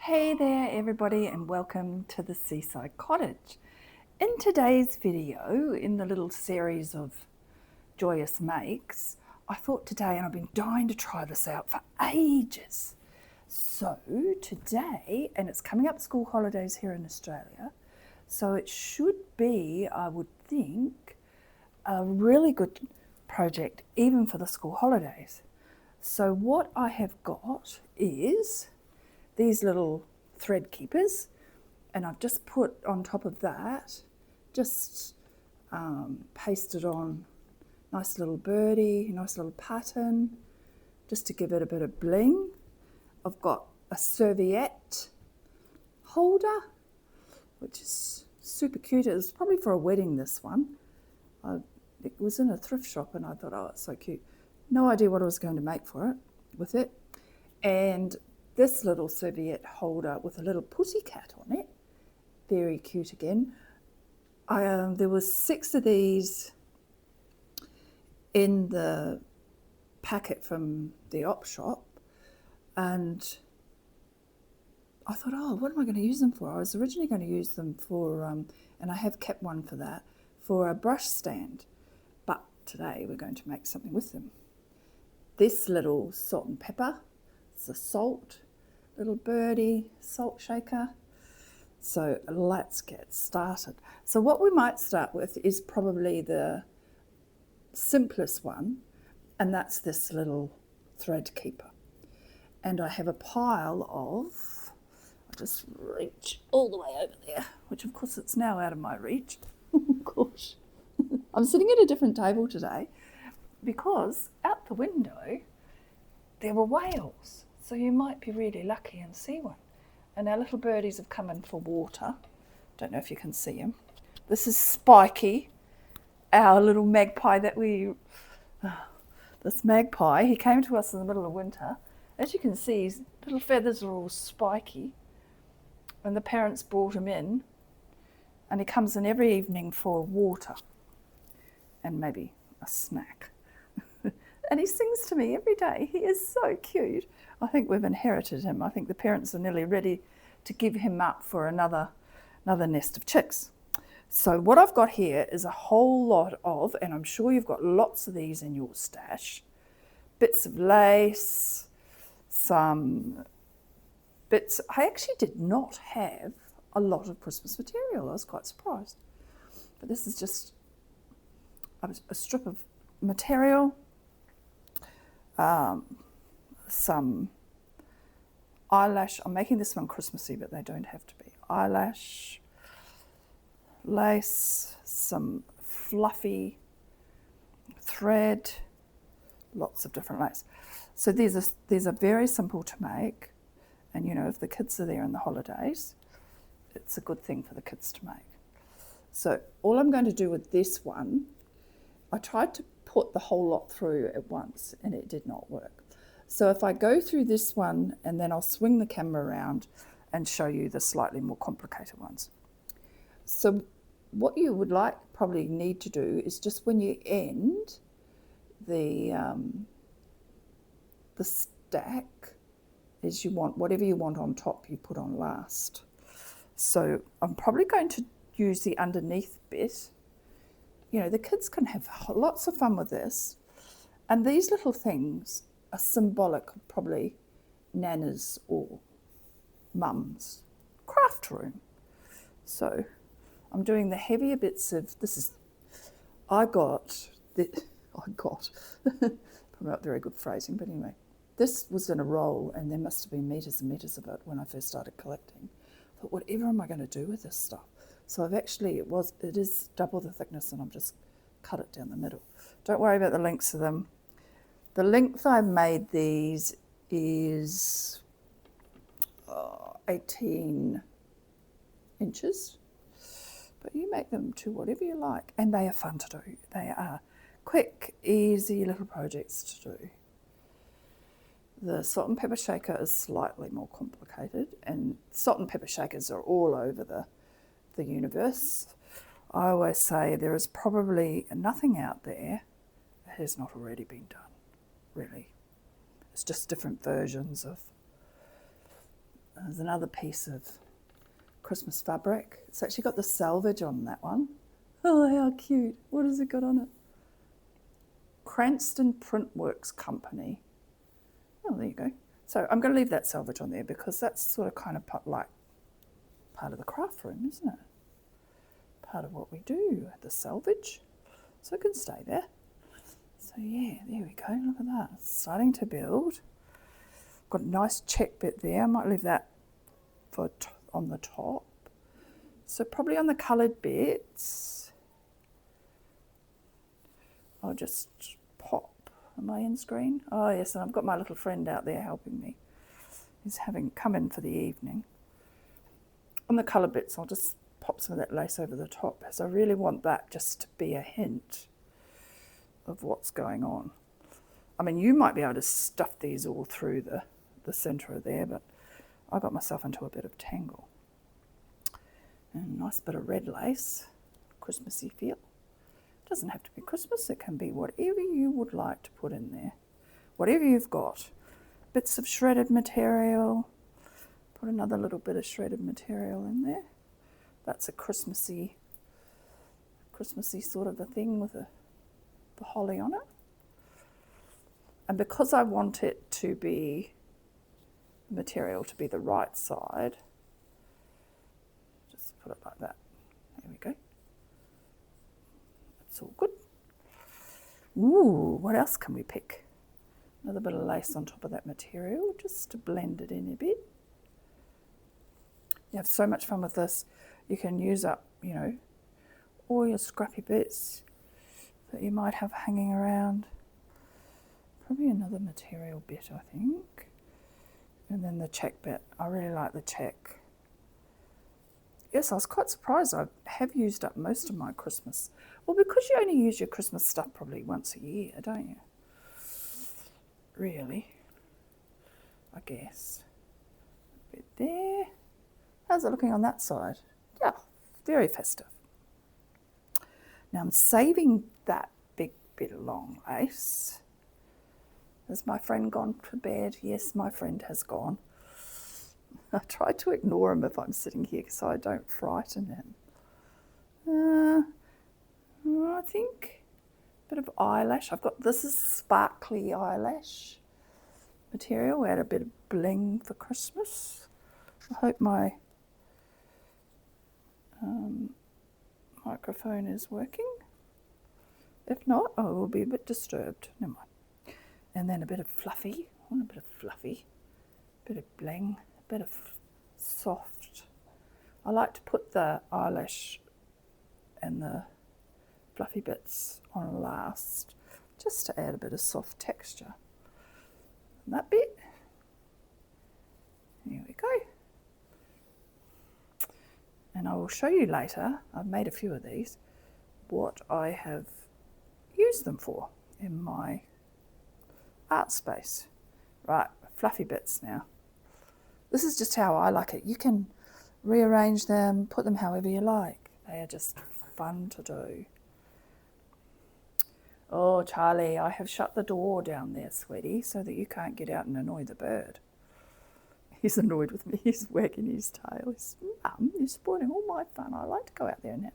Hey there everybody and welcome to the Seaside Cottage. In today's video, in the little series of joyous makes, I thought today, and I've been dying to try this out for ages. So today, and it's coming up school holidays here in Australia, so it should be, I would think, a really good project even for the school holidays. So what I have got is these little thread keepers, and I've just put on top of that, just pasted on nice little birdie, nice little pattern, just to give it a bit of bling. I've got a serviette holder, which is super cute. It was probably for a wedding, this one. It was in a thrift shop and I thought, oh, it's so cute. No idea what I was going to make with it. And this little serviette holder with a little pussycat on it, very cute again. There was 6 of these in the packet from the op shop, and I thought, oh, what am I going to use them for? I was originally going to use them for, and I have kept one for that, for a brush stand, but today we're going to make something with them. This little salt and pepper, it's a salt, little birdie salt shaker. So let's get started. So what we might start with is probably the simplest one, and that's this little thread keeper. And I have a pile of, I'll just reach all the way over there, which of course it's now out of my reach. Of course. I'm sitting at a different table today because out the window there were whales. So you might be really lucky and see one. And our little birdies have come in for water. Don't know if you can see him. This is Spiky, our little magpie this magpie, he came to us in the middle of winter. As you can see, his little feathers are all spiky. And the parents brought him in. And he comes in every evening for water and maybe a snack. And he sings to me every day. He is so cute. I think we've inherited him. I think the parents are nearly ready to give him up for another nest of chicks. So what I've got here is a whole lot of, and I'm sure you've got lots of these in your stash, bits of lace, some bits. I actually did not have a lot of Christmas material. I was quite surprised. But this is just a strip of material. Some eyelash. I'm making this one Christmassy, but they don't have to be. Eyelash, lace, some fluffy thread, lots of different lace. So these are very simple to make, and you know, if the kids are there in the holidays, it's a good thing for the kids to make. So all I'm going to do with this one, I tried to put the whole lot through at once and it did not work. So if I go through this one and then I'll swing the camera around and show you the slightly more complicated ones. So what you would probably need to do is just when you end the stack, is you want whatever you want on top you put on last. So I'm probably going to use the underneath bit. You know, the kids can have lots of fun with this. And these little things are symbolic of probably Nana's or Mum's craft room. So I'm doing the heavier bits of, I got, probably not very good phrasing, but anyway, this was in a roll and there must have been meters and meters of it when I first started collecting. But whatever am I going to do with this stuff? So it is double the thickness and I've just cut it down the middle. Don't worry about the lengths of them. The length I made these is 18 inches, but you make them to whatever you like, and they are fun to do. They are quick, easy little projects to do. The salt and pepper shaker is slightly more complicated, and salt and pepper shakers are all over the universe. I always say there is probably nothing out there that has not already been done, really. It's just different versions There's another piece of Christmas fabric. It's actually got the selvage on that one. Oh, how cute. What has it got on it? Cranston Printworks Company. Oh, there you go. So I'm going to leave that selvage on there because that's sort of kind of like part of the craft room, isn't it? Part of what we do, the selvage. So it can stay there. So yeah, there we go. Look at that. It's starting to build. Got a nice check bit there. I might leave that for on the top. So probably on the coloured bits, I'll just pop. Am I in screen? Oh yes, and I've got my little friend out there helping me. He's having come in for the evening. On the coloured bits, I'll just pop some of that lace over the top, because I really want that just to be a hint of what's going on. I mean, you might be able to stuff these all through the centre of there, but I got myself into a bit of tangle. And a nice bit of red lace, Christmassy feel. It doesn't have to be Christmas, it can be whatever you would like to put in there. Whatever you've got. Bits of shredded material. Put another little bit of shredded material in there. That's a Christmassy sort of a thing with the holly on it. And because I want it to be, the material to be the right side, just put it like that. There we go. That's all good. Ooh, what else can we pick? Another bit of lace on top of that material, just to blend it in a bit. You have so much fun with this. You can use up, you know, all your scrappy bits that you might have hanging around. Probably another material bit, I think. And then the check bit. I really like the check. Yes, I was quite surprised. I have used up most of my Christmas. Well, because you only use your Christmas stuff probably once a year, don't you? Really, I guess. A bit there. How's it looking on that side? Yeah, very festive. Now I'm saving that big bit of long lace. Has my friend gone to bed? Yes, my friend has gone. I try to ignore him if I'm sitting here so I don't frighten him. I think a bit of eyelash. I've got, this is sparkly eyelash material. Add a bit of bling for Christmas. I hope my microphone is working. If not, I will be a bit disturbed. Never mind. And then a bit of fluffy. I want a bit of fluffy. A bit of bling. A bit of soft. I like to put the eyelash and the fluffy bits on last, just to add a bit of soft texture. And that bit. Here we go. And I will show you later, I've made a few of these, what I have used them for in my art space. Right, fluffy bits now. This is just how I like it. You can rearrange them, put them however you like. They are just fun to do. Oh, Charlie, I have shut the door down there, sweetie, so that you can't get out and annoy the bird. He's annoyed with me. He's wagging his tail. He's, Mum, you're spoiling all my fun. I like to go out there and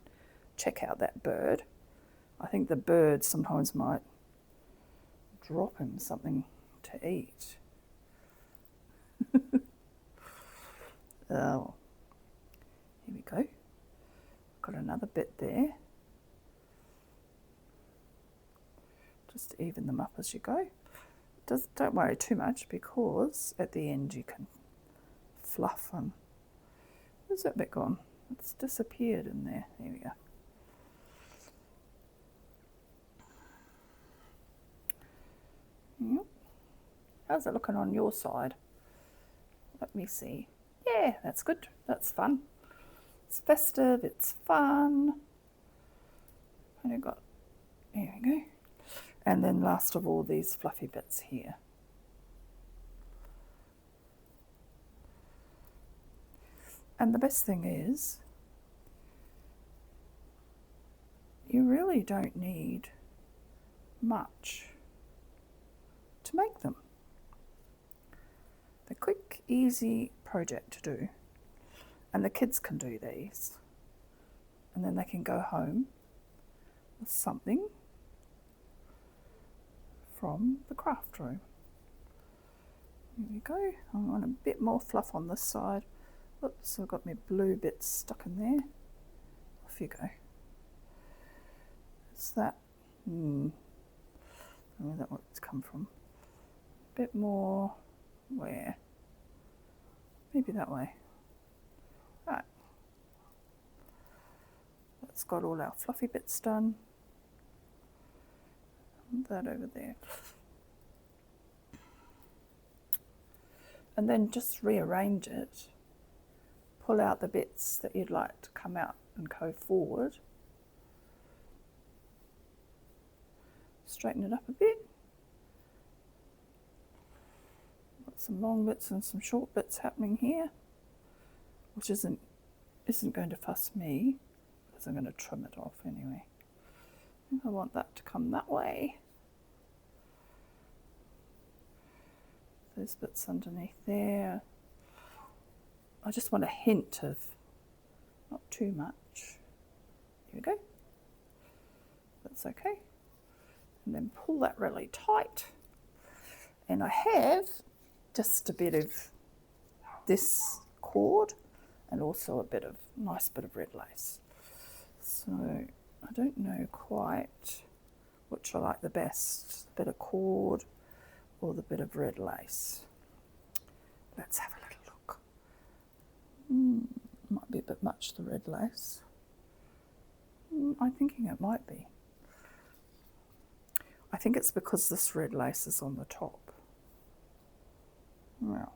check out that bird. I think the bird sometimes might drop him something to eat. Oh, here we go. Got another bit there. Just even them up as you go. Don't worry too much, because at the end you can fluff them. Where's that bit gone? It's disappeared in there. There we go. Yep. How's it looking on your side? Let me see. Yeah, that's good. That's fun. It's festive. It's fun. And I've got, there we go. And then last of all, these fluffy bits here. And the best thing is, you really don't need much to make them. They're quick, easy project to do. And the kids can do these. And then they can go home with something from the craft room. Here we go. I want a bit more fluff on this side. Oops, I've got my blue bits stuck in there. Off you go. Is that? I don't know where that one's come from. A bit more. Where? Maybe that way. Right. That's got all our fluffy bits done. And that over there. And then just rearrange it. Pull out the bits that you'd like to come out and go forward. Straighten it up a bit. Got some long bits and some short bits happening here, which isn't going to fuss me because I'm going to trim it off anyway. I want that to come that way. Those bits underneath there. I just want a hint of, not too much. Here we go. That's okay. And then pull that really tight. And I have just a bit of this cord and also a bit of nice bit of red lace. So I don't know quite which I like the best, the bit of cord or the bit of red lace. Let's have a little look. Might be a bit much, the red lace. I'm thinking it might be. I think it's because this red lace is on the top. Well,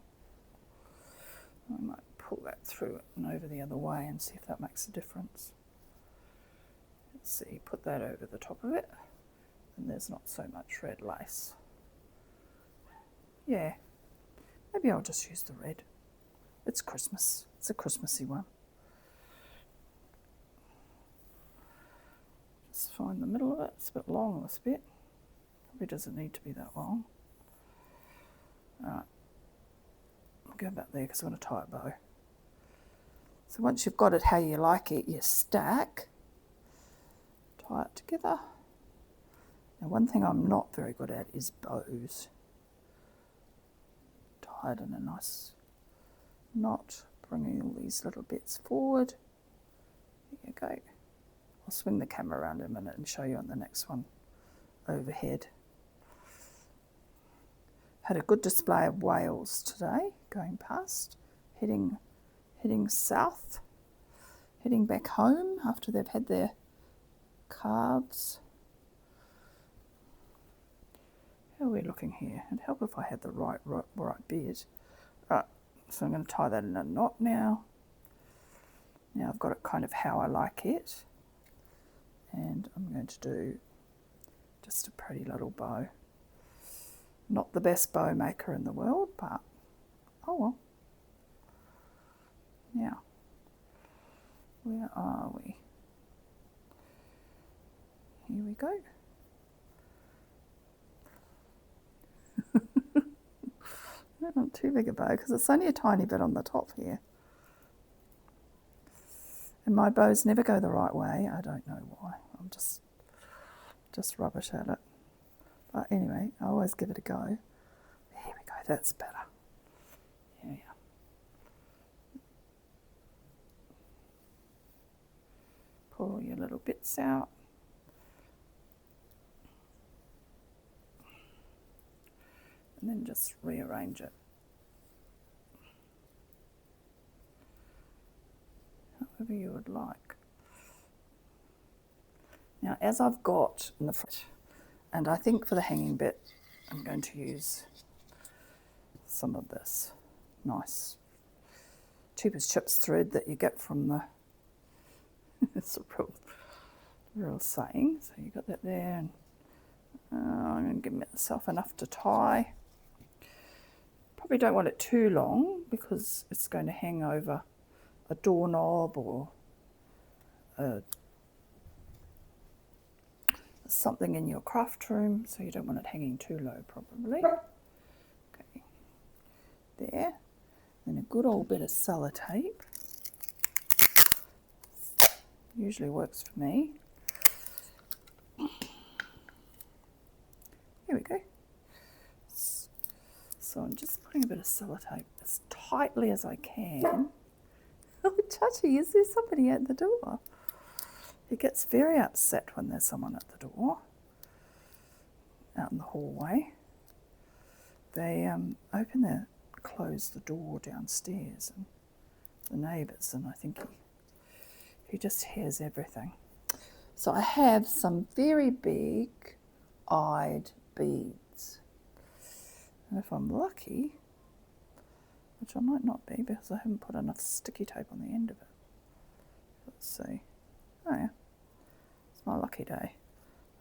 I might pull that through it and over the other way and see if that makes a difference. Let's see, put that over the top of it, and there's not so much red lace. Yeah, maybe I'll just use the red. It's Christmas. It's a Christmassy one. Just find the middle of it. It's a bit long, this bit. Probably doesn't need to be that long. Alright, I'll go back there because I want to tie a bow. So once you've got it how you like it, you stack, tie it together. Now one thing I'm not very good at is bows. Tie it in a nice knot, bringing all these little bits forward. There you go. I'll swing the camera around in a minute and show you on the next one overhead. Had a good display of whales today, going past, heading south, heading back home after they've had their calves. How are we looking here? It'd help if I had the right beard. Right, so I'm going to tie that in a knot now. Now I've got it kind of how I like it. And I'm going to do just a pretty little bow. Not the best bow maker in the world, but oh well. Now, where are we? Here we go. Not too big a bow because it's only a tiny bit on the top here. And my bows never go the right way. I don't know why. I'm just rubbish at it. But anyway, I always give it a go. Here we go. That's better. Yeah. Pull your little bits out. And then just rearrange it. However you would like. Now, as I've got in the front, and I think for the hanging bit, I'm going to use some of this nice cheap as chips thread that you get from the, it's a real saying. So you got that there, and I'm going to give myself enough to tie. Probably don't want it too long because it's going to hang over a doorknob or something in your craft room, so you don't want it hanging too low probably. Okay, there. Then a good old bit of sellotape. Usually works for me. Here we go. So I'm just putting a bit of sellotape as tightly as I can. Oh, Chachi, is there somebody at the door? He gets very upset when there's someone at the door, out in the hallway. They close the door downstairs, and the neighbours, and I think he just hears everything. So I have some very big-eyed beads. And if I'm lucky, which I might not be because I haven't put enough sticky tape on the end of it. Let's see. Oh yeah, it's my lucky day.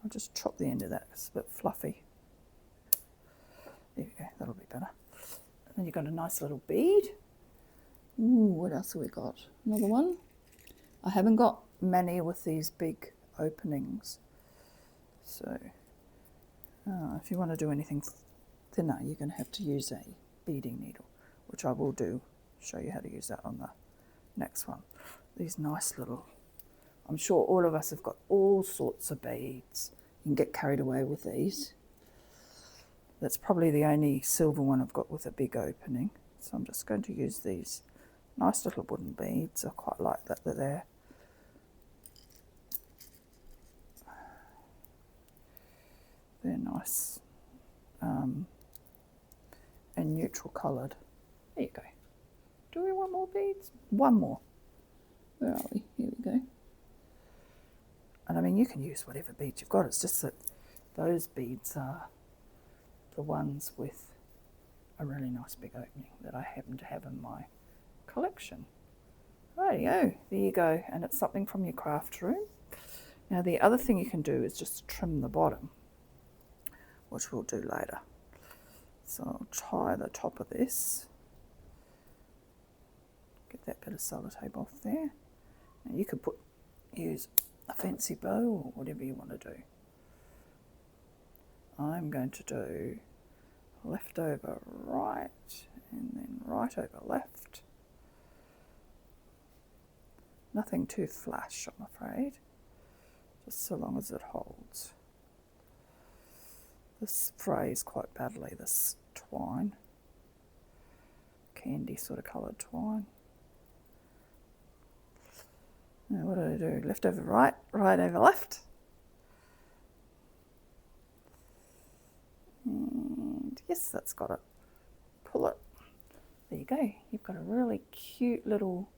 I'll just chop the end of that, it's a bit fluffy. There we go, that'll be better. And then you've got a nice little bead. Ooh, what else have we got? Another one. I haven't got many with these big openings. So if you want to do anything thinner, you're going to have to use a beading needle, which I will do, show you how to use that on the next one. These nice little, I'm sure all of us have got all sorts of beads. You can get carried away with these. That's probably the only silver one I've got with a big opening. So I'm just going to use these nice little wooden beads. I quite like that they're there. They're nice and neutral coloured. There you go. Do we want more beads? One more. Where are we? Here we go. And I mean, you can use whatever beads you've got. It's just that those beads are the ones with a really nice big opening that I happen to have in my collection. Rightio, there you go. And it's something from your craft room. Now the other thing you can do is just trim the bottom, which we'll do later. So I'll tie the top of this. Get that bit of sellotape off there. Now you could use a fancy bow or whatever you want to do. I'm going to do left over right and then right over left. Nothing too flash, I'm afraid, just so long as it holds. This frays quite badly, this twine, candy sort of coloured twine. Now what do I do? Left over right, right over left. And yes, that's got it. Pull it. There you go. You've got a really cute little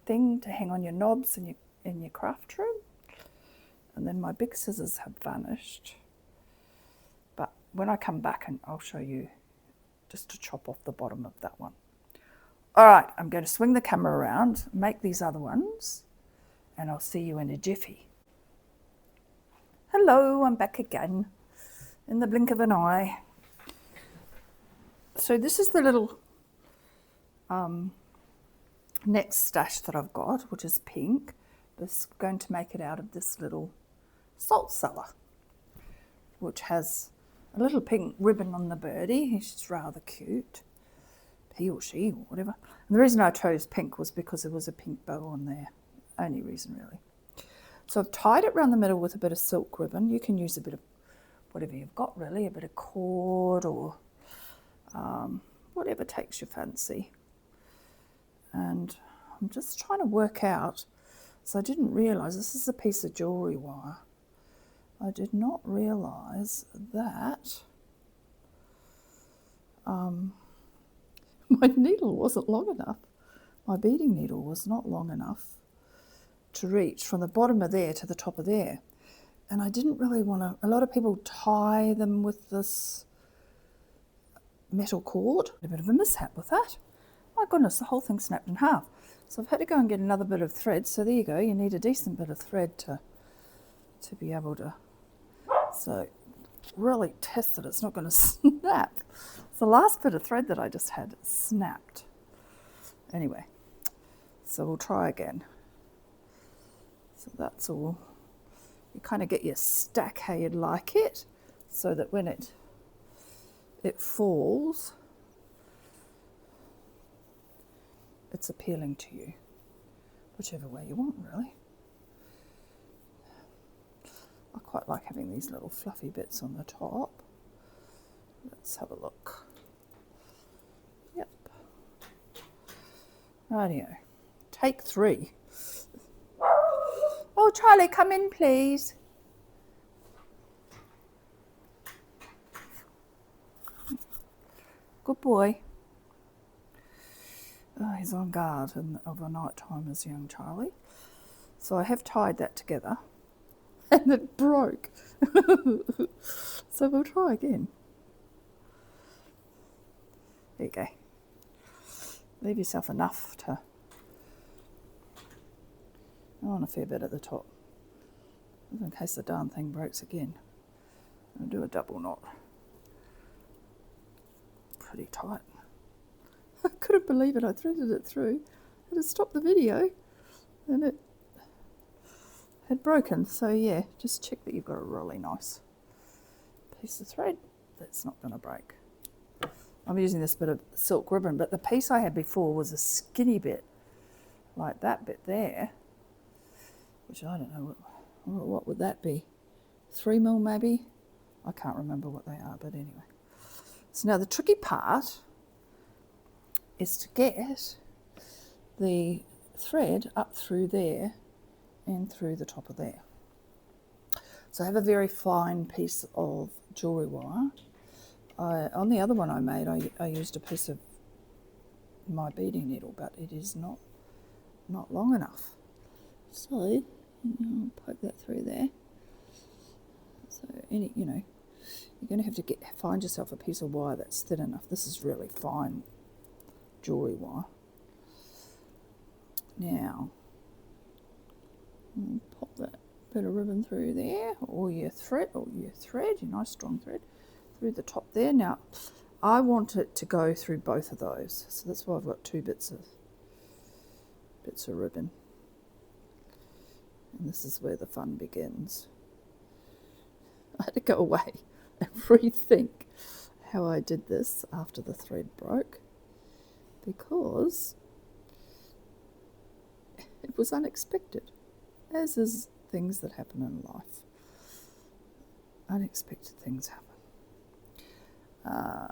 thing to hang on your knobs in your craft room. And then my big scissors have vanished. But when I come back, and I'll show you just to chop off the bottom of that one. All right, I'm going to swing the camera around, make these other ones, and I'll see you in a jiffy. Hello, I'm back again. In the blink of an eye. So this is the little next stash that I've got, which is pink. This is going to make it out of this little salt cellar, which has a little pink ribbon on the birdie. She's rather cute. He or she or whatever. And the reason I chose pink was because there was a pink bow on there. Only reason really. So I've tied it around the middle with a bit of silk ribbon. You can use a bit of whatever you've got really, a bit of cord or whatever takes your fancy. And I'm just trying to work out, so I didn't realise this is a piece of jewellery wire. I did not realise that my needle wasn't long enough. My beading needle was not long enough to reach from the bottom of there to the top of there. And I didn't really want to, a lot of people tie them with this metal cord. A bit of a mishap with that. My goodness, the whole thing snapped in half. So I've had to go and get another bit of thread. So there you go, you need a decent bit of thread to be able to, so really test that it's not going to snap. It's the last bit of thread that I just had snapped. Anyway, so we'll try again. So that's all. You kind of get your stack how you'd like it, so that when it falls, it's appealing to you, whichever way you want, really. I quite like having these little fluffy bits on the top. Let's have a look. Yep. Rightio. Take 3. Oh, Charlie, come in, please. Good boy. Oh, he's on guard of a night time as young Charlie. So I have tied that together and it broke. So we'll try again. There you go. Leave yourself enough to... I want a fair bit at the top, in case the darn thing breaks again. I'll do a double knot. Pretty tight. I couldn't believe it. I threaded it through. It had stopped the video and it had broken. So yeah, just check that you've got a really nice piece of thread that's not going to break. I'm using this bit of silk ribbon, but the piece I had before was a skinny bit, like that bit there, which I don't know, what would that be? 3mm maybe? I can't remember what they are, but anyway. So now the tricky part is to get the thread up through there and through the top of there. So I have a very fine piece of jewellery wire. On the other one I made, I used a piece of my beading needle, but it is not long enough. So I'll poke that through there. So you're going to have to find yourself a piece of wire that's thin enough. This is really fine jewellery wire. Now, pop that bit of ribbon through there, or your thread, your nice strong thread, through the top there. Now, I want it to go through both of those, so that's why I've got 2 bits of ribbon. And this is where the fun begins. I had to go away and rethink how I did this after the thread broke, because it was unexpected, as is things that happen in life. Unexpected things happen. Right,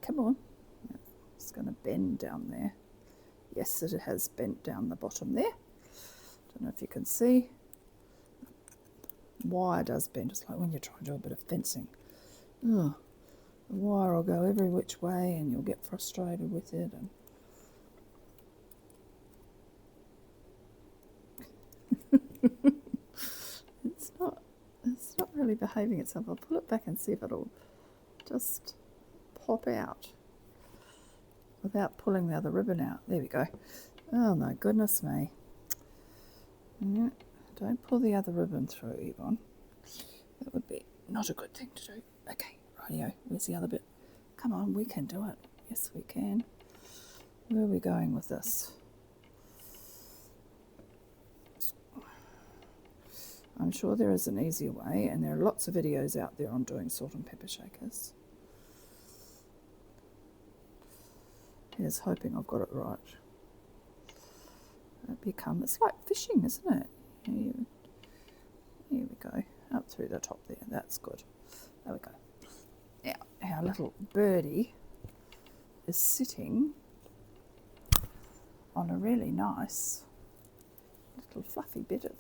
come on. It's going to bend down there. Yes, it has bent down the bottom there. Don't know if you can see. Wire does bend. It's like when you're trying to do a bit of fencing. Oh, the wire will go every which way and you'll get frustrated with it. And it's not really behaving itself. I'll pull it back and see if it'll just pop out without pulling the other ribbon out. There we go. Oh my goodness me. Yeah, don't pull the other ribbon through, Yvonne. That would be not a good thing to do. Okay, rightio. Where's the other bit? Come on, we can do it. Yes, we can. Where are we going with this? I'm sure there is an easier way, and there are lots of videos out there on doing salt and pepper shakers. Here's hoping I've got it right. It's like fishing, isn't it? Here we go, up through the top there. That's good. There we go. Now our little birdie is sitting on a really nice little fluffy bit of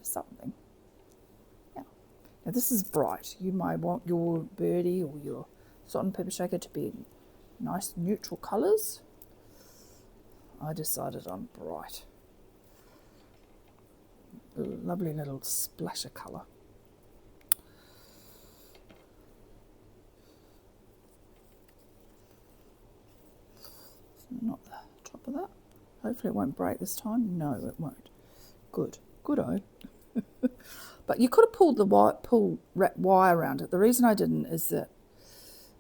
something. Yeah. Now this is bright. You might want your birdie or your salt and pepper shaker to be nice neutral colours. I decided on bright. A lovely little splash of colour. So not the top of that. Hopefully it won't break this time. No, it won't. Good. Good-o. But you could have pulled the wire around it. The reason I didn't is that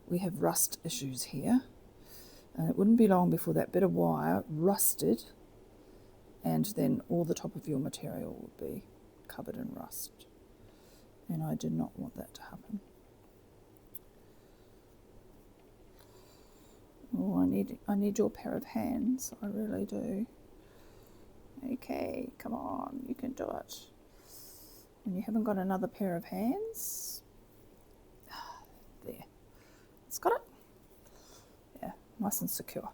we have rust issues here. And it wouldn't be long before that bit of wire rusted, and then all the top of your material would be covered in rust. And I did not want that to happen. Oh, I need your pair of hands. I really do. Okay, come on, you can do it. And you haven't got another pair of hands? There. It's got it. Yeah, nice and secure.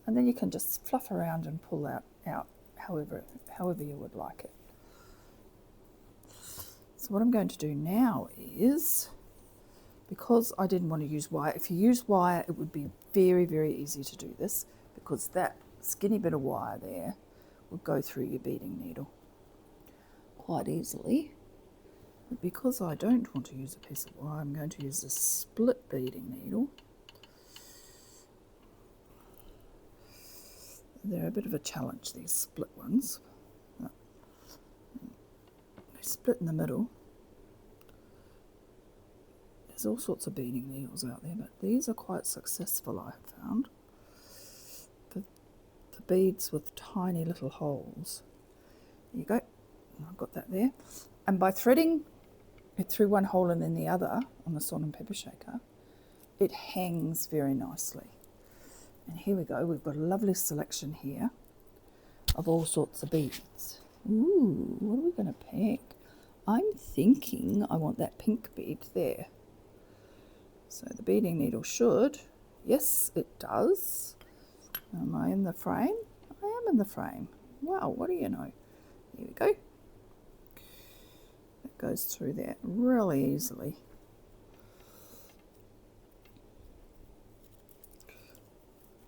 And then you can just fluff around and pull that out however you would like it. So what I'm going to do now is, because I didn't want to use wire, if you use wire it would be very, very easy to do this, because that skinny bit of wire there would go through your beading needle quite easily. But because I don't want to use a piece of wire, I'm going to use a split beading needle. They're a bit of a challenge, these split ones. They split in the middle. There's all sorts of beading needles out there, but these are quite successful, I have found, for beads with tiny little holes. There you go. I've got that there. And by threading it through one hole and then the other on the salt and pepper shaker, it hangs very nicely. And here we go, we've got a lovely selection here of all sorts of beads. Ooh, what are we going to pick? I'm thinking I want that pink bead there. So the beading needle should, yes it does. Am I in the frame? I am in the frame. Wow, what do you know? Here we go. It goes through there really easily.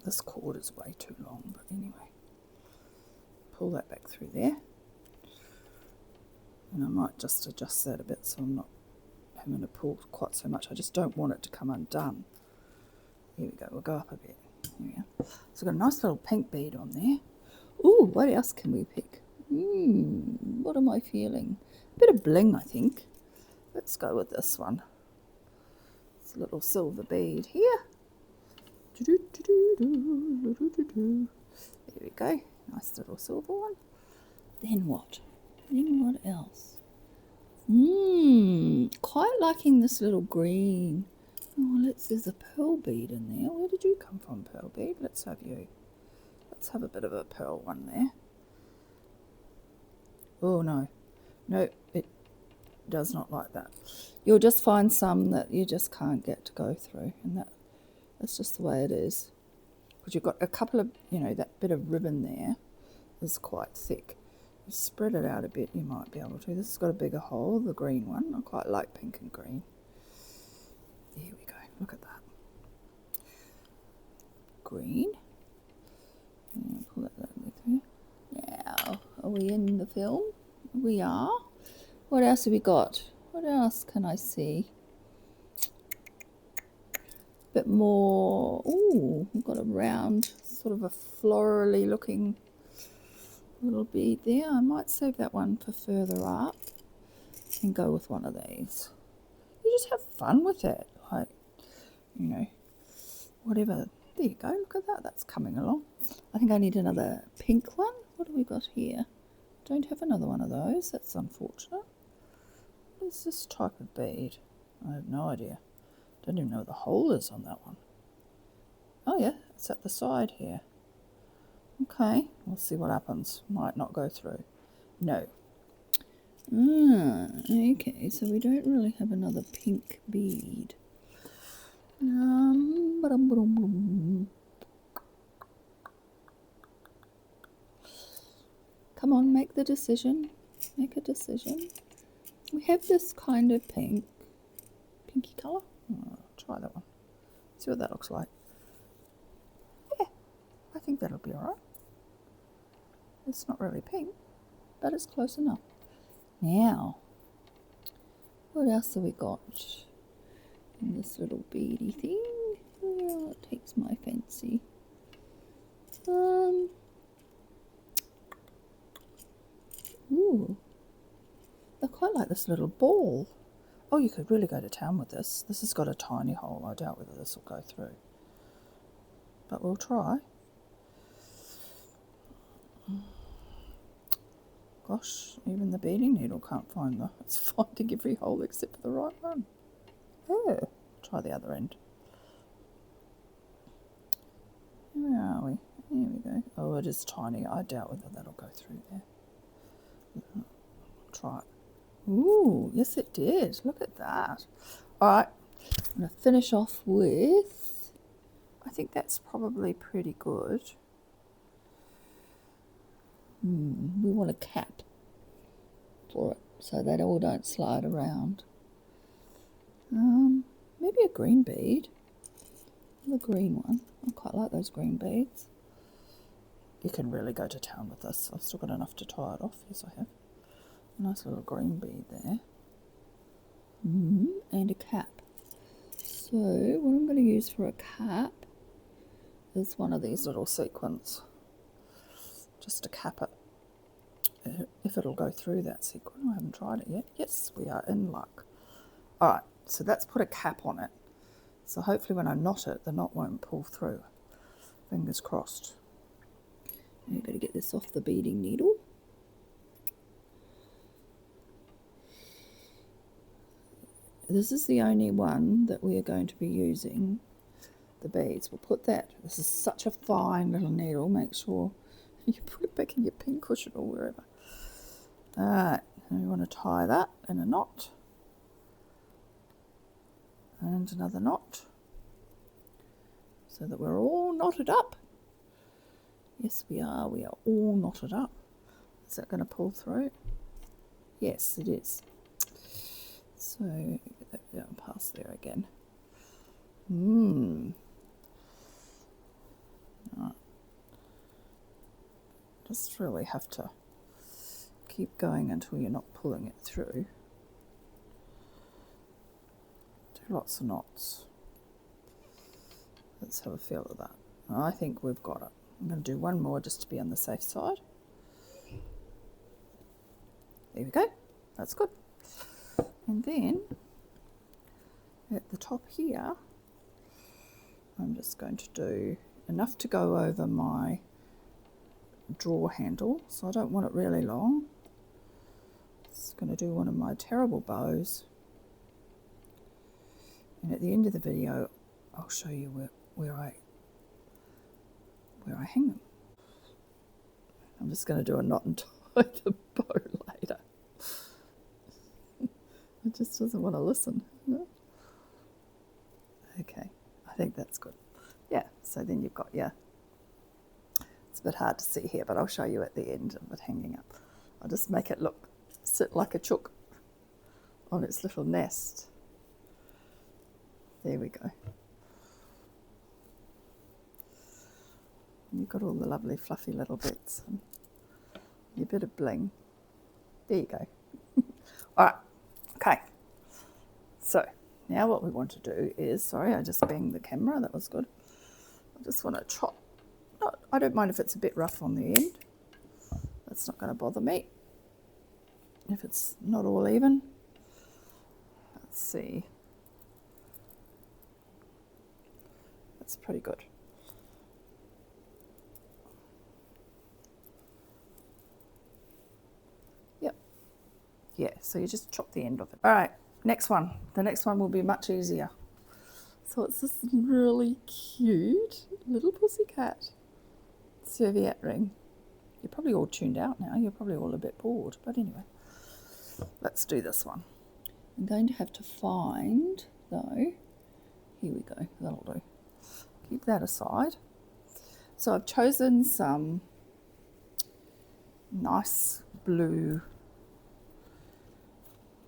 This cord is way too long, but anyway. Pull that back through there. And I might just adjust that a bit so I'm not having to pull quite so much. I just don't want it to come undone. Here we go, we'll go up a bit. Here we go. So I've got a nice little pink bead on there. Ooh, what else can we pick? What am I feeling? A bit of bling, I think. Let's go with this one. It's a little silver bead here. There we go, nice little silver one. Then what? Then what else? Quite liking this little green. Oh, there's a pearl bead in there. Where did you come from, pearl bead? Let's have you. Let's have a bit of a pearl one there. Oh no, no, it does not like that. You'll just find some that you just can't get to go through, and that's just the way it is. Because you've got a couple of, that bit of ribbon there is quite thick. You spread it out a bit, you might be able to. This has got a bigger hole, the green one. I quite like pink and green. There we go, look at that. Green. Pull that way through. Now, are we in the film? We are. What else have we got? What else can I see? Bit more. Ooh, we've got a round, sort of a florally looking little bead there. I might save that one for further up and go with one of these. You just have fun with it, like, whatever. There you go, look at that, that's coming along. I think I need another pink one. What have we got here? Don't have another one of those, that's unfortunate. What is this type of bead? I have no idea. Don't even know what the hole is on that one. Oh yeah, it's at the side here. Okay, we'll see what happens. Might not go through. No. Okay, so we don't really have another pink bead. Come on, make the decision. Make a decision. We have this kind of pinky colour. Oh, try that one. See what that looks like. Yeah, I think that'll be alright. It's not really pink, but it's close enough. Now, what else have we got in this little beady thing? Oh, it takes my fancy. Ooh, I quite like this little ball. Oh, you could really go to town with this. This has got a tiny hole. I doubt whether this will go through, but we'll try. Gosh, even the beading needle can't find it's finding every hole except for the right one. Oh, try the other end. Where are we? Here we go. Oh, it is tiny. I doubt whether that'll go through there. Try it. Ooh, yes it did. Look at that. All right, I'm going to finish off with, I think that's probably pretty good. We want a cap for it so they all don't slide around. Maybe a green bead. The green one. I quite like those green beads. You can really go to town with this. I've still got enough to tie it off. Yes, I have. A nice little green bead there. And a cap. So what I'm going to use for a cap is one of these little sequins. Just to cap it. If it'll go through that sequin. I haven't tried it yet. Yes, we are in luck. Alright, so that's put a cap on it. So hopefully when I knot it, the knot won't pull through. Fingers crossed. You better get this off the beading needle. This is the only one that we are going to be using the beads. We'll put that. This is such a fine little needle. Make sure you put it back in your pin cushion or wherever. Alright, and we want to tie that in a knot. And another knot. So that we're all knotted up. Yes, we are. We are all knotted up. Is that going to pull through? Yes, it is. So, get that down past there again. Right. Just really have to keep going until you're not pulling it through. Do lots of knots. Let's have a feel of that. I think we've got it. I'm going to do one more just to be on the safe side. There we go. That's good. And then at the top here, I'm just going to do enough to go over my drawer handle, so I don't want it really long. Just going to do one of my terrible bows, and at the end of the video I'll show you where I hang them. I'm just going to do a knot and tie the bow later. It just doesn't want to listen. No? Okay, I think that's good. Yeah, so then you've got your, it's a bit hard to see here, but I'll show you at the end of it hanging up. I'll just make it sit like a chook on its little nest. There we go. And you've got all the lovely fluffy little bits and your bit of bling. There you go. All right. Okay, so now what we want to do is, sorry, I just banged the camera, that was good. I just want to chop, I don't mind if it's a bit rough on the end. That's not going to bother me. If it's not all even. Let's see. That's pretty good. Yeah, so you just chop the end of it. All right, next one. The next one will be much easier. So it's this really cute little pussycat serviette ring. You're probably all tuned out now. You're probably all a bit bored. But anyway, let's do this one. I'm going to have to find, though, here we go, that'll do. Keep that aside. So I've chosen some nice blue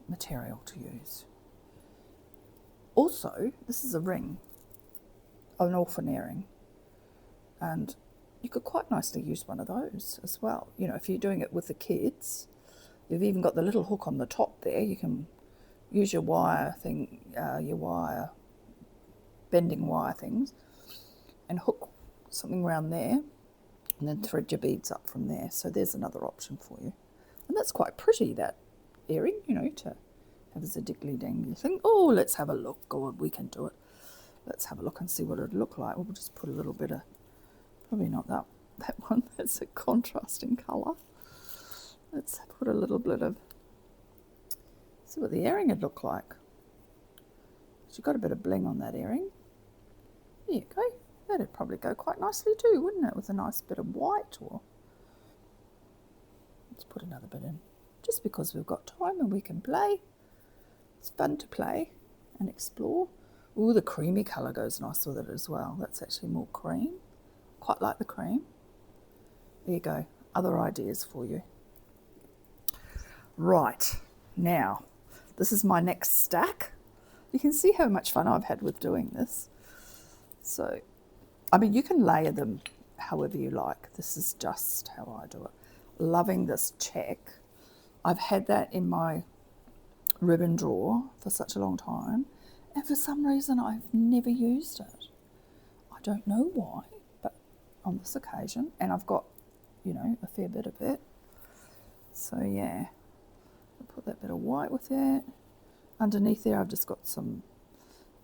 material to use. Also, this is a ring, an orphan earring, and you could quite nicely use one of those as well. You know, if you're doing it with the kids, you've even got the little hook on the top there. You can use your wire thing, bending wire things, and hook something around there, and then thread your beads up from there. So there's another option for you, and that's quite pretty, that earring, you know, to have as a diggly dangly thing. Oh, let's have a look. God, we can do it. Let's have a look and see what it'd look like. We'll just put a little bit of, probably not that one, that's a contrasting colour. Let's put a little bit of, see what the earring would look like. You've got a bit of bling on that earring. There you go. That'd probably go quite nicely too, wouldn't it? With a nice bit of white, or let's put another bit in. Just because we've got time and we can play. It's fun to play and explore. Ooh, the creamy colour goes nice with it as well. That's actually more cream. Quite like the cream. There you go. Other ideas for you. Right, now, this is my next stack. You can see how much fun I've had with doing this. So, I mean, you can layer them however you like. This is just how I do it. Loving this check. I've had that in my ribbon drawer for such a long time, and for some reason I've never used it. I don't know why, but on this occasion, and I've got, you know, a fair bit of it. So yeah, I'll put that bit of white with that. Underneath there I've just got some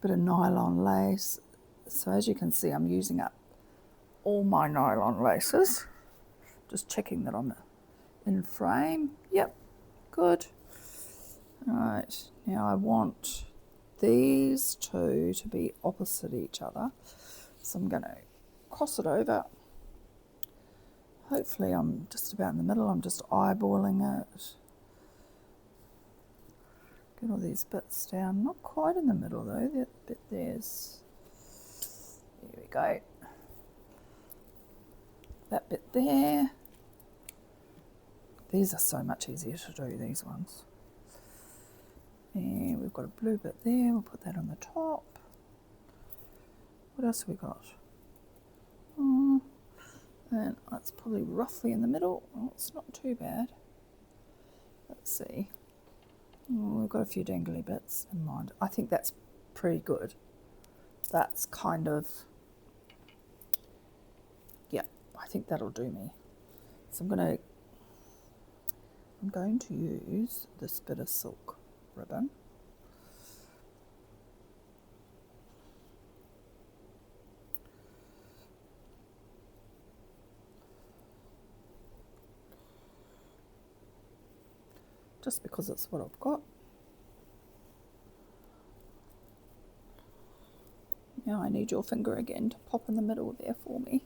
bit of nylon lace. So as you can see, I'm using up all my nylon laces. Just checking that I'm in frame. Yep, good. Right, now I want these two to be opposite each other. So I'm going to cross it over. Hopefully I'm just about in the middle. I'm just eyeballing it. Get all these bits down. Not quite in the middle though. That bit there's... There we go. That bit there. These are so much easier to do, these ones. And we've got a blue bit there. We'll put that on the top. What else have we got? And that's probably roughly in the middle. Oh, it's not too bad. Let's see. Oh, we've got a few dangly bits in mind. I think that's pretty good. That's kind of, yeah, I think that'll do me. So I'm going to use this bit of silk ribbon. Just because it's what I've got. Now I need your finger again to pop in the middle there for me.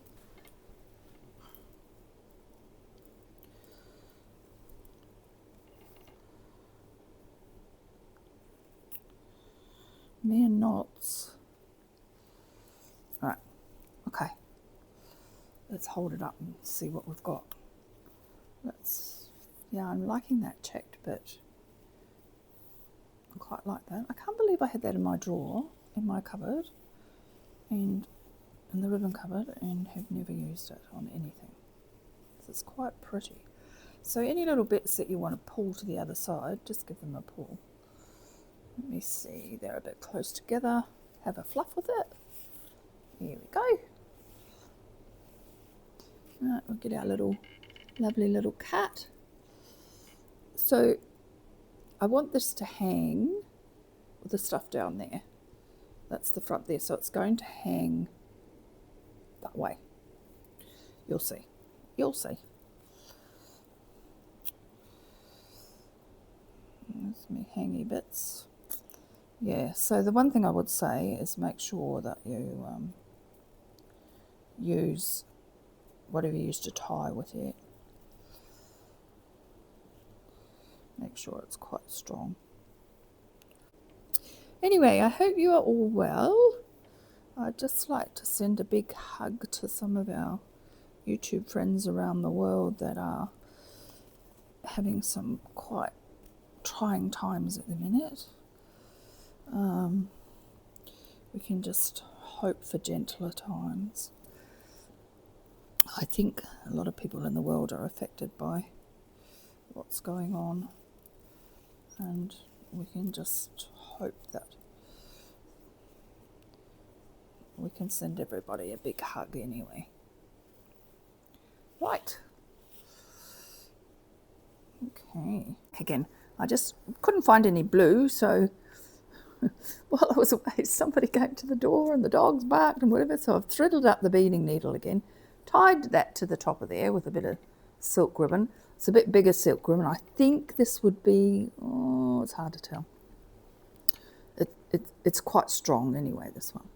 Mere knots. Right, okay. Let's hold it up and see what we've got. Yeah, I'm liking that checked bit. I quite like that. I can't believe I had that in my drawer, in my cupboard, and in the ribbon cupboard, and have never used it on anything. So it's quite pretty. So any little bits that you want to pull to the other side, just give them a pull. Let me see, they're a bit close together. Have a fluff with it. Here we go. Right, we'll get our lovely little cat. So I want this to hang with the stuff down there. That's the front there, so it's going to hang that way. You'll see. You'll see. There's me hangy bits. Yeah, so the one thing I would say is make sure that you use whatever you use to tie with it. Make sure it's quite strong. Anyway, I hope you are all well. I'd just like to send a big hug to some of our YouTube friends around the world that are having some quite trying times at the minute. We can just hope for gentler times. I think a lot of people in the world are affected by what's going on, and we can just hope that we can send everybody a big hug anyway. Right. Okay. Again, I just couldn't find any blue, so while I was away, somebody came to the door and the dogs barked and whatever, so I've threaded up the beading needle again, tied that to the top of there with a bit of silk ribbon. It's a bit bigger silk ribbon. I think this would be, oh, it's hard to tell. It's quite strong anyway, this one.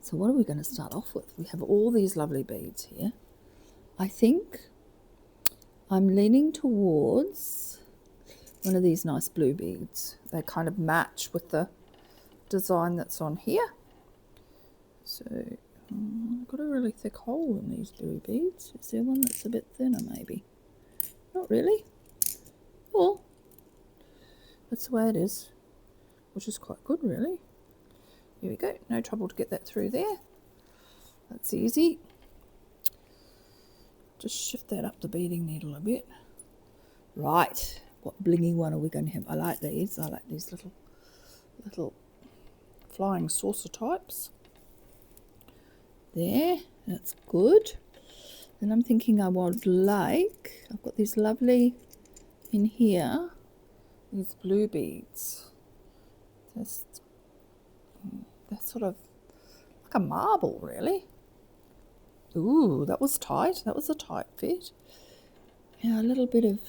So what are we going to start off with? We have all these lovely beads here. I think I'm leaning towards one of these nice blue beads. They kind of match with the design that's on here. So I've got a really thick hole in these blue beads. Is there one that's a bit thinner maybe? Not really. Well, that's the way it is, which is quite good really. Here we go, no trouble to get that through there. That's easy. Just shift that up the beading needle a bit. Right, what blingy one are we going to have? I like these little flying saucer types. There, that's good. Then I'm thinking I would like, I've got these lovely in here, these blue beads. They're sort of like a marble really. Ooh, that was tight. That was a tight fit. Yeah, a little bit of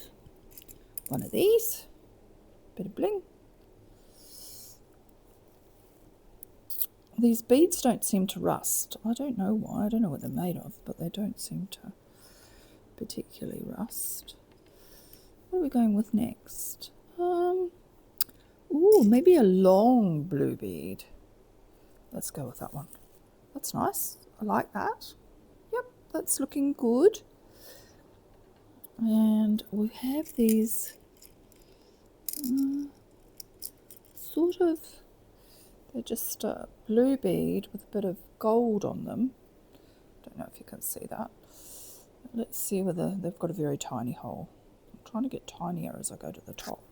one of these. Bit of bling. These beads don't seem to rust. I don't know why. I don't know what they're made of, but they don't seem to particularly rust. What are we going with next? Ooh, maybe a long blue bead. Let's go with that one. That's nice. I like that. Yep, that's looking good. And we have these sort of, they're just a blue bead with a bit of gold on them. Don't know if you can see that. Let's see whether they've got a very tiny hole. I'm trying to get tinier as I go to the top.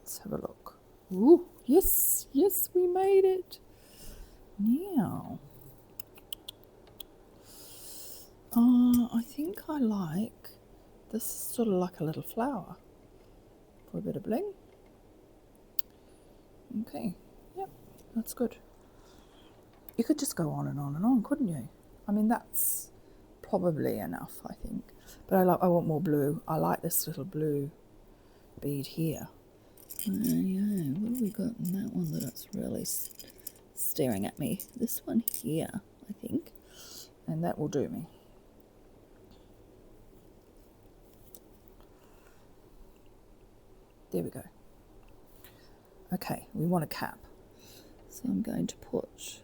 Let's have a look. Ooh, yes, yes, we made it. Now, I think I like this, sort of like a little flower for a bit of bling. Okay, yep, that's good. You could just go on and on and on, couldn't you? I mean, that's probably enough, I think. But I want more blue. I like this little blue bead here. Yeah, what have we got in that one that's really staring at me? This one here, I think. And that will do me. There we go. Okay, we want a cap. So I'm going to put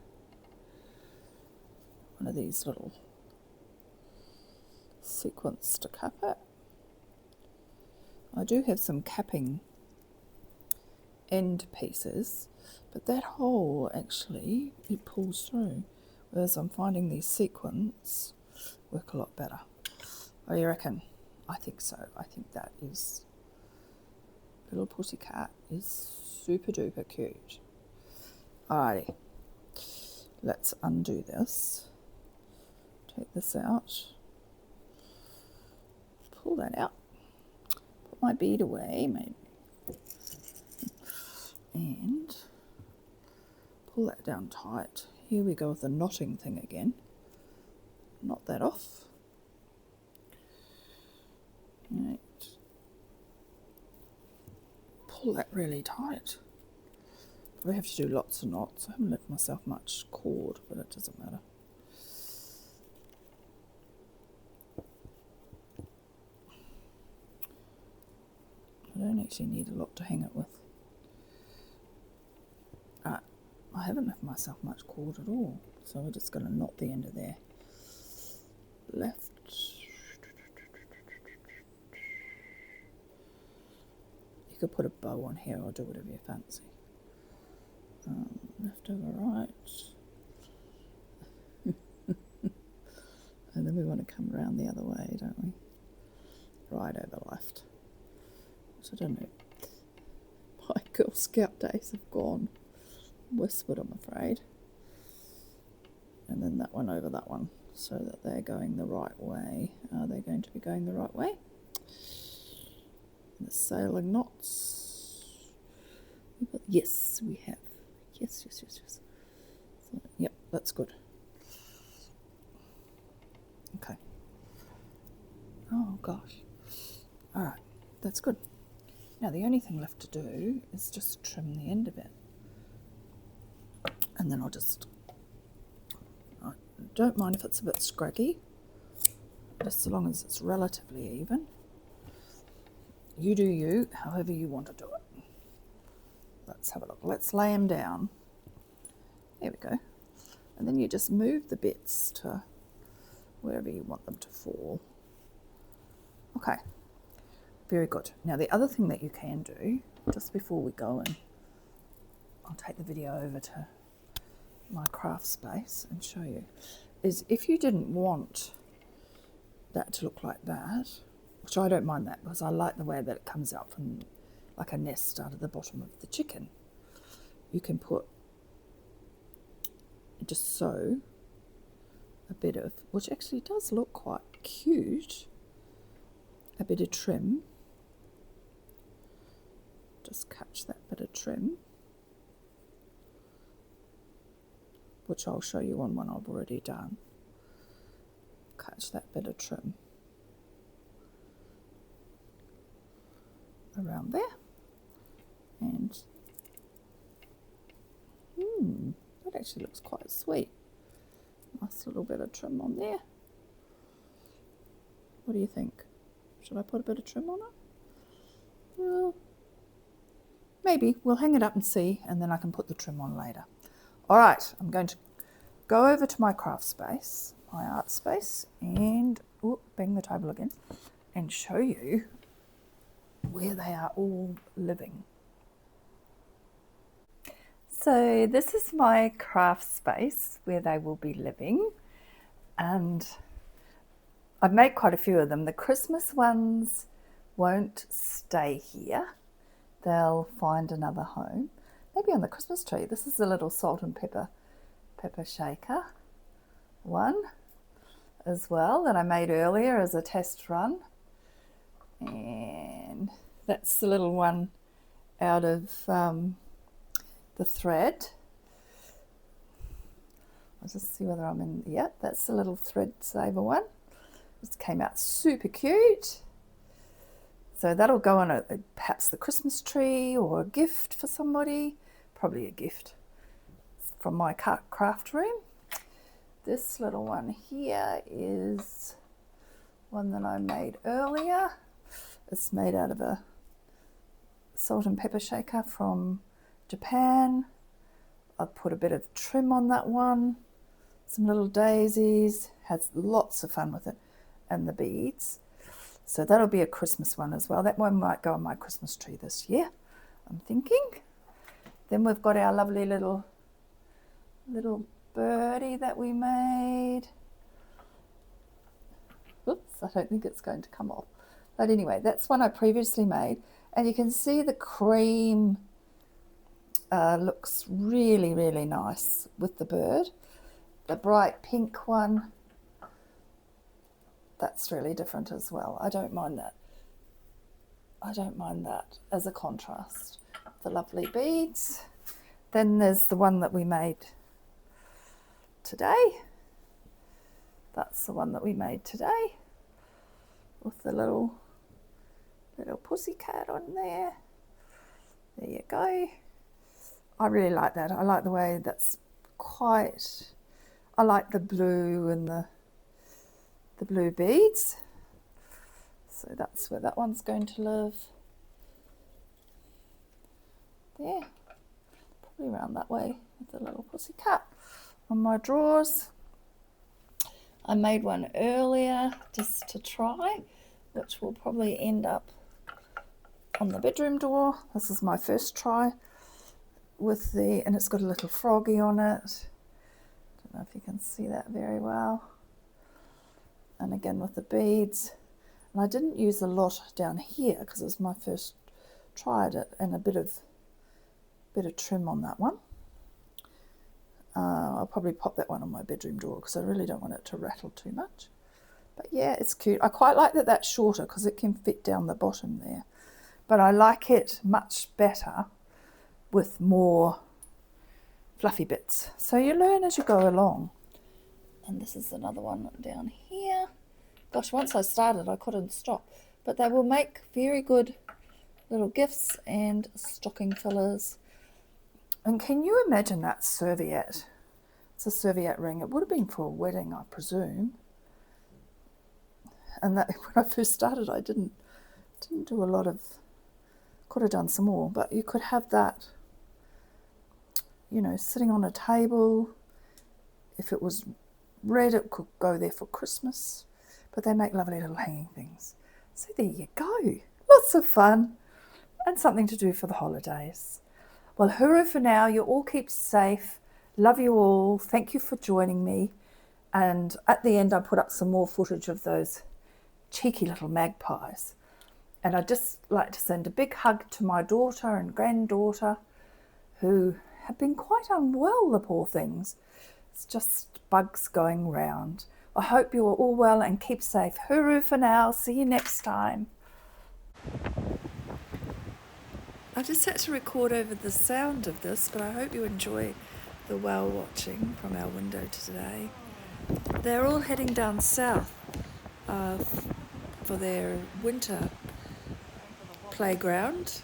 one of these little sequins to cap it. I do have some capping end pieces, but that hole actually, it pulls through, whereas I'm finding these sequins work a lot better. What do you reckon? I think so. I think that is, little pussycat is super duper cute. Alrighty, let's undo this. Take this out, pull that out, put my bead away, maybe, and pull that down tight. Here we go with the knotting thing again. Knot that off. Right. Pull that really tight. We have to do lots of knots. I haven't left myself much cord, but it doesn't matter. I don't actually need a lot to hang it with. I haven't left myself much cord at all, so we're just going to knot the end of there. Left. You could put a bow on here or do whatever you fancy. Left over right. And then we want to come around the other way, don't we? Right over left. So I don't know. My Girl Scout days have gone westward, I'm afraid. And then that one over that one, so that they're going the right way. Are they going to be going the right way? And the sailing knots. Yes, we have. Yes. So, yep, that's good. Okay. Oh gosh. Alright, that's good. Now the only thing left to do is just trim the end of it. And then I'll just don't mind if it's a bit scraggy, just so long as it's relatively even. You do you, however you want to do it. Let's have a look. Let's lay them down. There we go. And then you just move the bits to wherever you want them to fall. Okay, very good. Now the other thing that you can do, just before we go, and I'll take the video over to my craft space and show you, is if you didn't want that to look like that, which I don't mind that because I like the way that it comes out from like a nest out of the bottom of the chicken, you can put, just sew a bit of, which actually does look quite cute, a bit of trim. Just catch that bit of trim, which I'll show you on one I've already done. Catch that bit of trim around there, and that actually looks quite sweet. Nice little bit of trim on there. What do you think? Should I put a bit of trim on it? Well, maybe. We'll hang it up and see, and then I can put the trim on later. All right, I'm going to go over to my craft space, my art space, and bang the table again, and show you where they are all living. So this is my craft space where they will be living, and I've made quite a few of them. The Christmas ones won't stay here. They'll find another home, maybe on the Christmas tree. This is a little salt and pepper shaker one as well that I made earlier as a test run, and that's the little one out of the thread. I'll just see whether I'm in. Yep, that's the little thread saver one. This came out super cute. So that'll go on perhaps the Christmas tree, or a gift for somebody. Probably a gift from my craft room. This little one here is one that I made earlier. It's made out of a salt and pepper shaker from Japan. I've put a bit of trim on that one, some little daisies, has lots of fun with it, and the beads. So that'll be a Christmas one as well. That one might go on my Christmas tree this year, I'm thinking. Then we've got our lovely little birdie that we made. Oops, I don't think it's going to come off. But anyway, that's one I previously made. And you can see the cream looks really, really nice with the bird. The bright pink one, that's really different as well. I don't mind that. I don't mind that as a contrast. The lovely beads. Then there's the one that we made today. That's the one that we made today with the little pussycat on there. There you go. I really like that. I like the way that's quite, I like the blue and the blue beads. So that's where that one's going to live. There, probably around that way with the little pussycat. On my drawers, I made one earlier just to try, which will probably end up on the bedroom door. This is my first try with and it's got a little froggy on it. Don't know if you can see that very well. And again with the beads. And I didn't use a lot down here because it was my first try at it, and a bit of trim on that one. I'll probably pop that one on my bedroom door because I really don't want it to rattle too much. But yeah, it's cute. I quite like that that's shorter because it can fit down the bottom there. But I like it much better with more fluffy bits. So you learn as you go along. And this is another one down here. Gosh, once I started, I couldn't stop. But they will make very good little gifts and stocking fillers. And can you imagine that serviette It's a serviette ring. It would have been for a wedding, I presume. And that when I first started, I didn't do a lot of, could have done some more, but you could have that, you know, sitting on a table. If it was red, it could go there for Christmas, but they make lovely little hanging things. So there you go. Lots of fun and something to do for the holidays. Well, hooroo for now. You all keep safe. Love you all. Thank you for joining me. And at the end, I put up some more footage of those cheeky little magpies. And I'd just like to send a big hug to my daughter and granddaughter, who have been quite unwell, the poor things. It's just bugs going round. I hope you are all well and keep safe. Hooroo for now. See you next time. I just had to record over the sound of this, but I hope you enjoy the whale watching from our window today. They're all heading down south for their winter playground.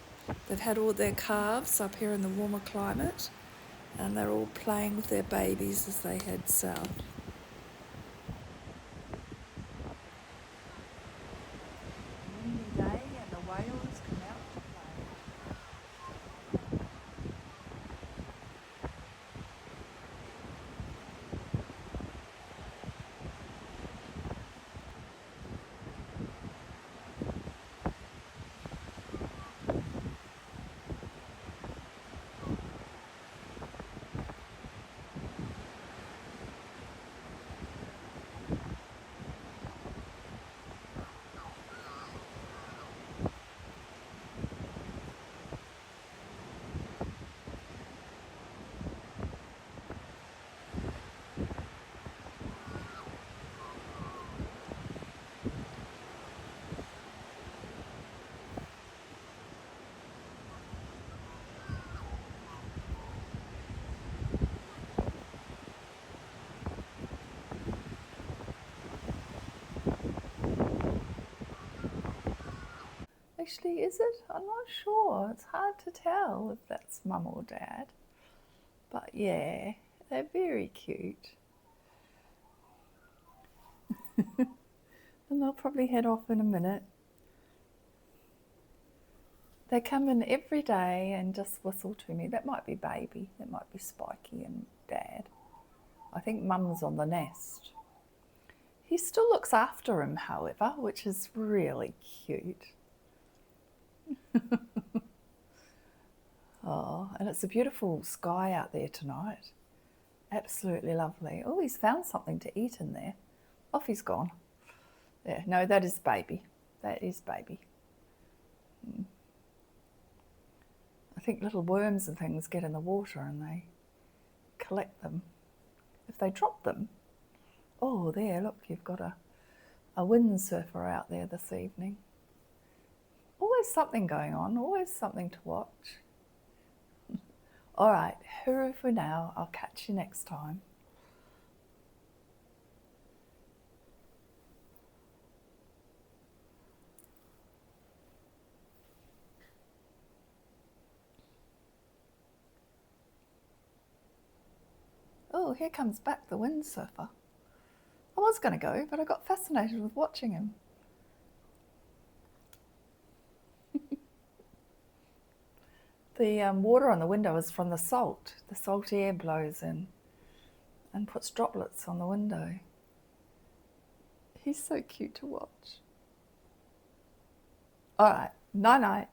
They've had all their calves up here in the warmer climate, and they're all playing with their babies as they head south. Windy day and the whales come out to play. Actually, is it? I'm not sure. It's hard to tell if that's mum or dad. But yeah, they're very cute. And they'll probably head off in a minute. They come in every day and just whistle to me. That might be baby. That might be Spiky and dad. I think mum's on the nest. He still looks after him, however, which is really cute. Oh, and it's a beautiful sky out there tonight. Absolutely lovely. Oh, he's found something to eat in there. Off he's gone. Yeah, no, that is baby. That is baby. I think little worms and things get in the water and they collect them. If they drop them. Oh, there, look, you've got a windsurfer out there this evening. Always something going on, always something to watch. All right, hooroo for now. I'll catch you next time. Oh, here comes back the windsurfer. I was going to go, but I got fascinated with watching him. The water on the window is from the salt. The salt air blows in and puts droplets on the window. He's so cute to watch. All right, night-night.